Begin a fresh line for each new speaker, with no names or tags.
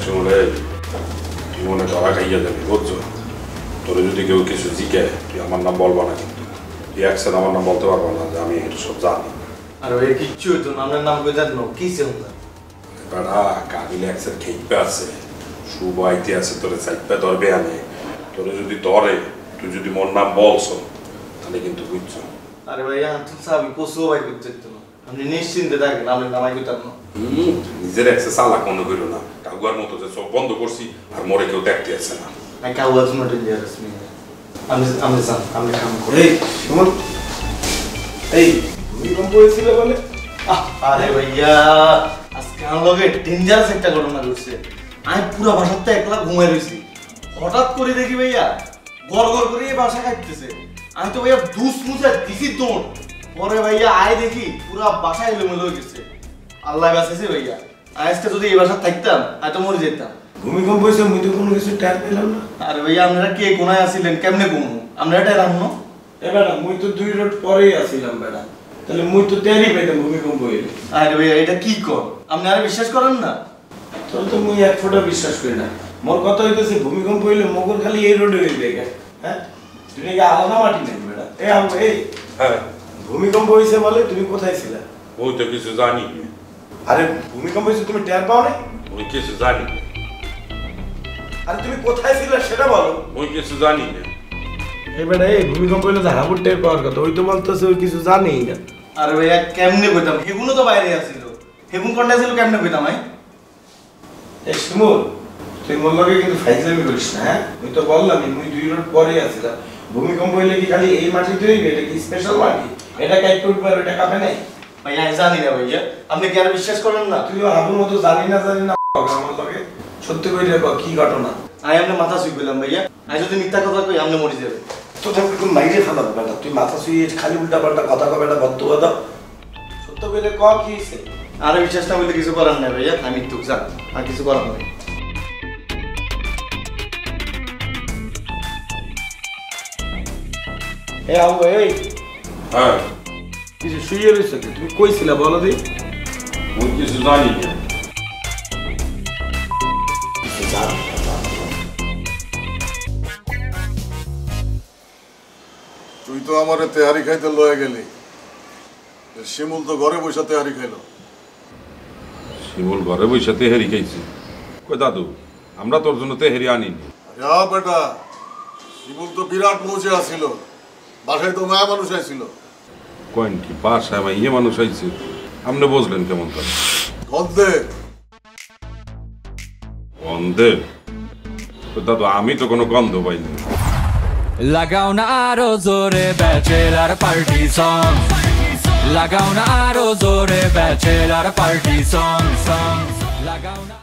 শুনলে মনে ধরা খাইয়া যাবে বুঝছো। তোর যদি কেউ কিছু জিজ্ঞে তুই আমার নাম বলবা না, কিন্তু তুই একসাথে আমার নাম বলতে পারবো না যে আমি এটা সব জানি।
আর ওই কিচ্ছু হইতো না, আপনার নাম করে জানো কি না
বেড়া কাবিল একসাথে খেইপে আছে, শুভ আইতে আছে, তোরে চাইপে ধরবে আনে। তোরে যদি ধরে তুই যদি মোর নাম বলছো তাহলে কিন্তু বুঝছো।
আরে ভাই আন্তুল সাহেব কসু ভাই করতে দিত না, আপনি নিশ্চিন্তে থাকেন, আপনার নামাই করতাম না।
নিজের একসে চালাক মনে করিল না, কাগুয়ার মতো যে সব বন্ধ করছি আর মরে কেউ দেখতে আসছে না।
I was not in there, আমি জান আমি কাম করি।
এই সুমন, এই ভূমিকম্প হয়েছিল বলে?
আরে ভাইয়া আজকে আমার লগে ডেঞ্জারাস একটা ঘটনা ঘটছে। আমি পুরো বাসাতে একলা ঘুমাই রইছি, হঠাৎ করে দেখি ভাইয়া গড় গড় করে এই বাসা কাটতেছে। আমি তো ভাইয়া দুস মুছে দিছি দৌড়, পরে ভাইয়া আয় দেখি পুরো বাসা এলোমেলো হয়ে গেছে। আল্লাহ বাঁচাইছে ভাইয়া, আজকে যদি এই বাসা থাকতাম আমি তো মরে যেতাম।
ভূমিকম্প হয়েছে মুই তো কোনো কিছু টের পেলাম না।
আরে ভাইয়া আপনারা কে কোনায় আসিলেন, কেমনে ঘুমু আপনারা এটা রাখনো?
এ বেটা মুই তো 2 রোড পরেই আসিলাম বেটা, তাহলে মুই তো টেরই পাইতাম ভূমিকম্প হইলে।
আরে ভাইয়া এটা কি কর, আপনি আর বিশ্বাস করেন না?
তোর তো মুই এক ফোঁটা বিশ্বাস করি না। মোর কথা হইতেছে ভূমিকম্প হইলে মগর খালি এই রোডে হইবে কেন? হ্যাঁ তুই নাকি আলাদা মাটি নেই বেটা। এই আম এই
হ্যাঁ
ভূমিকম্প হয়েছে বলে তুমি কোথায় ছিলা?
ওই তো কিছু জানি,
আরে ভূমিকম্প হয়েছে তুমি টের পাও না?
ওই কিছু জানি,
আরে তুমি কোথায় ছিলা সেটা বলো।
ওই কিছু জানি না।
এবারে এই ভূমিকম্প হইলে ধারাপুর টের পাওয়ার কথা, ওই তো বলতেছে ওই কিছু জানেই না।
আরে ভাইয়া কেমনে কইতাম, হেগুনও তো বাইরে আসিল, হেগুন কোনটা ছিল কেমনে কইতাম?
এই শিমুল তুই মোর লগে কিন্তু ফাইজলামি করিস না। হ্যাঁ আমি তো বললামই মুই 2 রোড পরে আসিলাম। ভূমিকম্প হইলে কি খালি এই মাটিতে হইবে? এটা কি স্পেশাল মাটি? এটা কাই করবে আর এটা কাপে নাই?
ভাইয়া আমি জানি না ভাইয়া, আপনি কি আর বিশ্বাস করেন না?
তুইও আবুর মতো জানি না আমার লগে সত্যি কই রে কি ঘটনা?
আমি আপনি মাথা শুই কইলাম ভাইয়া, আমি যদি মিথ্যা কথা কই আপনি মরে যাবে।
তো তুমি মাইরে ফেলাবে বেটা, তুই মাথা শুয়ে খালি উল্টা পাল্টা কথা কবে এটা বদ্ধ দাও। সত্য কইলে ক কি হইছে?
আরে বিশ্বাস না বলতে কিছু করার নাই ভাইয়া, আমি তো জান আর কিছু করার নাই।
এই আবু এই
হ্যাঁ
কিছু শুয়ে রইছে কি? তুমি কইছিলা বলো দি?
ওই কিছু জানি না।
তুই তো আমার তেহারি খাইতে লয়ে গেলি, শিমুল তো ঘরে বসে তেহারি খাইলো।
শিমুল ঘরে বসে তেহারি খাইছে? কই দাদু, আমরা তোর জন্য তেহারি আনিনি।
বেটা শিমুল তো বিরাট মজে আসিল, বাসায় তো মায়া মানুষ আইছিল।
কয়েন কি বাসায় আমার ইয়ে মানুষ আইছে? আপনি বুঝলেন কেমন করে?
গন্ধে
গন্ধে? দাদু আমি তো কোনো গন্ধ পাইনি।
লাগাও না আরো জোরে ব্যাচেলার পার্টি সং, লাগাও না আরো জোরে ব্যাচেলার পার্টি সং, লাগাও না।